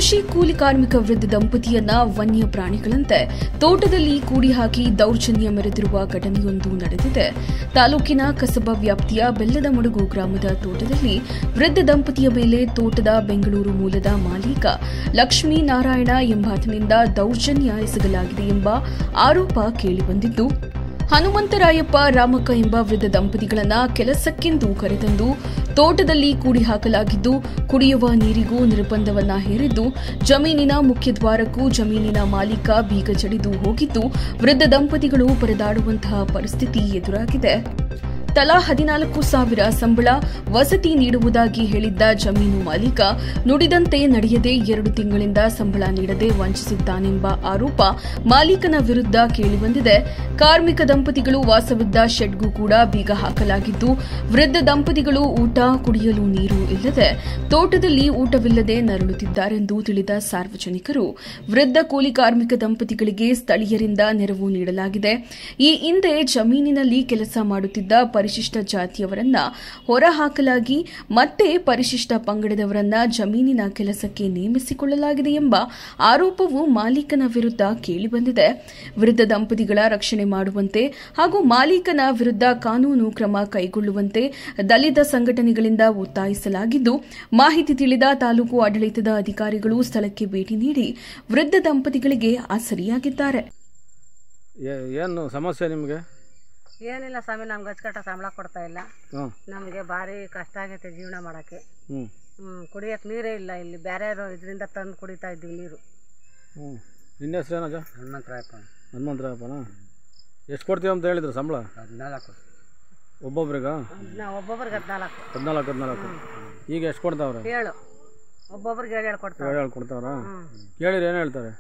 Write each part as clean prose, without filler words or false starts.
ಕೃಷಿ ಕೂಲಿ ಕಾರ್ಮಿಕ ವೃದ್ಧ ದಂಪತಿಯನ್ನ ವನ್ಯ ಪ್ರಾಣಿಗಳಂತೆ ತೋಟದಲ್ಲಿ ಕೂಡಿ ಹಾಕಿ ದೌರ್ಜನ್ಯ ಮೆರೆದಿರುವ ಘಟನೆಯೊಂದು ನಡೆದಿದೆ. ತಾಲೂಕಿನ ಕಸಬಾ ವ್ಯಾಪ್ತಿಯ ಬೆಲ್ಲದಮಡುಗು ಗ್ರಾಮದ ತೋಟದಲ್ಲಿ ವೃದ್ಧ ದಂಪತಿಯ ಮೇಲೆ ತೋಟದ ಬೆಂಗಳೂರು ಮೂಲದ ಮಾಲೀಕ ಲಕ್ಷ್ಮೀನಾರಾಯಣ ಎಂಬಾತನಿಂದ ದೌರ್ಜನ್ಯ ಎಸಗಲಾಗಿದೆ ಎಂಬ ಆರೋಪ ಕೇಳಿಬಂದಿದ್ದು, ಹನುಮಂತರಾಯಪ್ಪ ರಾಮಕ್ಕ ಎಂಬ ವೃದ್ಧ ದಂಪತಿಗಳನ್ನ ಕೆಲಸಕ್ಕೆಂದು ಕರೆತಂದು ತೋಟದಲ್ಲಿ ಕೂಡಿ ಹಾಕಲಾಗಿದ್ದು, ಕುಡಿಯುವ ನೀರಿಗೂ ನಿರ್ಬಂಧವನ್ನ ಹೇರಿದ್ದು, ಜಮೀನಿನ ಮುಖ್ಯದ್ವಾರಕ್ಕೂ ಜಮೀನಿನ ಮಾಲೀಕ ಬೀಗ ಜಡಿದು ಹೋಗಿದ್ದು, ವೃದ್ಧ ದಂಪತಿಗಳು ಪರದಾಡುವಂತಹ ಪರಿಸ್ಥಿತಿ ಎದುರಾಗಿದೆ. ತಲಾ 14,000 ಸಂಬಳ ವಸತಿ ನೀಡುವುದಾಗಿ ಹೇಳಿದ್ದ ಜಮೀನು ಮಾಲೀಕ ನುಡಿದಂತೆ ನಡೆಯದೆ 2 ತಿಂಗಳಿಂದ ಸಂಬಳ ನೀಡದೆ ವಂಚಿಸಿದ್ದಾನೆಂಬ ಆರೋಪ ಮಾಲೀಕನ ವಿರುದ್ಧ ಕೇಳಿಬಂದಿದೆ. ಕಾರ್ಮಿಕ ದಂಪತಿಗಳು ವಾಸವಿದ್ದ ಶೆಡ್ಗೂ ಕೂಡ ಬೀಗ ಹಾಕಲಾಗಿದ್ದು, ವೃದ್ಧ ದಂಪತಿಗಳು ಊಟ ಕುಡಿಯಲು ನೀರು ಇಲ್ಲದೆ ತೋಟದಲ್ಲಿ ಊಟವಿಲ್ಲದೆ ನರಳುತ್ತಿದ್ದಾರೆಂದು ತಿಳಿದ ಸಾರ್ವಜನಿಕರು ವೃದ್ಧ ಕೂಲಿ ಕಾರ್ಮಿಕ ದಂಪತಿಗಳಿಗೆ ಸ್ಥಳೀಯರಿಂದ ನೆರವು ನೀಡಲಾಗಿದೆ. ಈ ಹಿಂದೆ ಜಮೀನಿನಲ್ಲಿ ಕೆಲಸ ಮಾಡುತ್ತಿದ್ದ ಪರಿಶಿಷ್ಟ ಜಾತಿಯವರನ್ನ ಹೊರಹಾಕಲಾಗಿ ಮತ್ತೆ ಪರಿಶಿಷ್ಟ ಪಂಗಡದವರನ್ನ ಜಮೀನಿನ ಕೆಲಸಕ್ಕೆ ನೇಮಿಸಿಕೊಳ್ಳಲಾಗಿದೆ ಎಂಬ ಆರೋಪವು ಮಾಲೀಕನ ವಿರುದ್ಧ ಕೇಳಿಬಂದಿದೆ. ವೃದ್ಧ ದಂಪತಿಗಳ ರಕ್ಷಣೆ ಮಾಡುವಂತೆ ಹಾಗೂ ಮಾಲೀಕನ ವಿರುದ್ಧ ಕಾನೂನು ಕ್ರಮ ಕೈಗೊಳ್ಳುವಂತೆ ದಲಿತ ಸಂಘಟನೆಗಳಿಂದ ಒತ್ತಾಯಿಸಲಾಗಿದ್ದು, ಮಾಹಿತಿ ತಿಳಿದ ತಾಲೂಕು ಆಡಳಿತದ ಅಧಿಕಾರಿಗಳು ಸ್ಥಳಕ್ಕೆ ಭೇಟಿ ನೀಡಿ ವೃದ್ಧ ದಂಪತಿಗಳಿಗೆ ಆಸರಿಯಾಗಿದ್ದಾರೆ. ಏನು ಸಮಸ್ಯೆ ನಿಮಗೆ? ಏನಿಲ್ಲ ಸ್ವಾಮಿ, ನಮ್ಗೆ ಅಚ್ಚುಕಟ್ಟ ಸಂಬಳ ಕೊಡ್ತಾ ಇಲ್ಲ. ನಮಗೆ ಭಾರಿ ಕಷ್ಟ ಆಗೈತೆ ಜೀವನ ಮಾಡೋಕ್ಕೆ. ಕುಡಿಯೋಕೆ ನೀರೇ ಇಲ್ಲ. ಇಲ್ಲಿ ಬೇರೆ ಇದರಿಂದ ತಂದು ಕುಡಿತಾ ಇದ್ದೀವಿ ನೀರು. ನಿನ್ನ ಹೆಸರು ಏನಜ? ಹನುಮಂತರಾಯಪ್ಪನ. ಎಷ್ಟು ಕೊಡ್ತೀವಿ ಅಂತ ಹೇಳಿದ್ರು ಸಂಬಳ? 14. ಒಬ್ಬೊಬ್ರಿಗ? ಒಬ್ಬೊಬ್ರಿಗೆ 14. ಈಗ ಎಷ್ಟು ಕೊಡ್ತಾವ್ರೆ? 7. ಒಬ್ಬೊಬ್ರಿಗೆ 7 ಕೊಡ್ತಾವ್ರೆ. 7 ಕೊಡ್ತಾವ್ರ? ಕೇಳಿದ್ರೆ ಏನು ಹೇಳ್ತಾರೆ?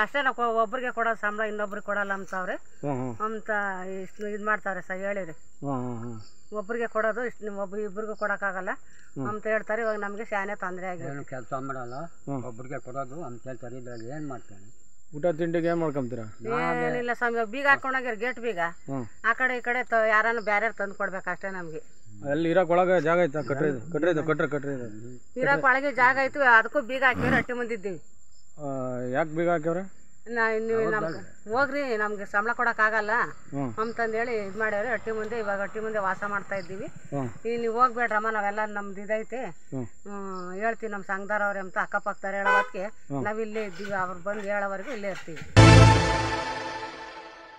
ಅಷ್ಟೇ, ನಾವು ಒಬ್ಬರಿಗೆ ಕೊಡೋದು ಸಂಬಳ, ಇನ್ನೊಬ್ರಿಗೆ ಕೊಡಲ್ಲ ಅಂತವ್ರೆ ಅಂತ ಇಷ್ಟು ಇದು ಮಾಡ್ತಾವ್ರೆ ಸರ್. ಹೇಳಿರಿ ಒಬ್ಬರಿಗೆ ಕೊಡೋದು ಇಷ್ಟು, ಇಬ್ಬರಿಗೂ ಕೊಡೋಕ್ಕಾಗಲ್ಲ ಅಂತ ಹೇಳ್ತಾರೆ. ಇವಾಗ ನಮಗೆ ಶಾನೆ ತೊಂದರೆ ಆಗಿದೆ. ಕೆಲಸ ಮಾಡಲ್ಲ, ಒಬ್ಬರಿಗೆ ಕೊಡೋದು ಅಂತ ಹೇಳ್ತಾರೆ. ಇದ್ರಲ್ಲಿ ಏನು ಮಾಡ್ತಾರೆ? ಊಟ ತಿಂಡಿಗೆ ಏನು ಮಾಡ್ಕೊಂತೀರಾ? ಏನಿಲ್ಲ ಸ್ವಾಮಿ, ಬೀಗ ಹಾಕೊಂಡೋಗ್ಯಾರ, ಗೇಟ್ ಬೀಗ. ಆ ಕಡೆ ಈ ಕಡೆ ಯಾರನ್ನ ಬೇರೆ ತಂದು ಕೊಡ್ಬೇಕು ಅಷ್ಟೇ ನಮಗೆ. ಅಲ್ಲಿ ಇರೋಕೆ ಒಳಗೆ ಜಾಗ ಐತಾ? ಕಟ್ರೆ ಇರೋಕೆ ಒಳಗೆ ಜಾಗ ಐತಿ, ಅದಕ್ಕೂ ಬೀಗ ಹಾಕಿದ್ರೆ ಹಟ್ಟಿ ಮುಂದಿದ್ದೀವಿ. ಯಾಕೆ ಬೀಗ ಹಾಕ್ಯವ್ರೆ? ನೀವು ನಮ್ಗೆ ಹೋಗ್ರಿ, ನಮ್ಗೆ ಸಂಬಳ ಕೊಡೋಕ್ಕಾಗಲ್ಲ ಅಂತಂದೇಳಿ ಇದು ಮಾಡ್ಯಾವ್ರಿ. ಹಟ್ಟಿ ಮುಂದೆ ಇವಾಗ ಹಟ್ಟಿ ಮುಂದೆ ವಾಸ ಮಾಡ್ತಾ ಇದ್ದೀವಿ. ಈಗ ನೀವು ಹೋಗ್ಬೇಡ್ರಮ್ಮ, ನಾವೆಲ್ಲ ನಮ್ದು ಇದೈತೆ ಹೇಳ್ತೀವಿ ನಮ್ಮ ಸಂಘದವ್ರೆ ಅಂತ ಅಕ್ಕಪಕ್ಕದವ್ರು ಹೇಳೋದಕ್ಕೆ ನಾವು ಇಲ್ಲೇ ಇದ್ದೀವಿ. ಅವ್ರು ಬಂದು ಹೇಳೋವರೆಗೂ ಇಲ್ಲೇ ಇರ್ತೀವಿ.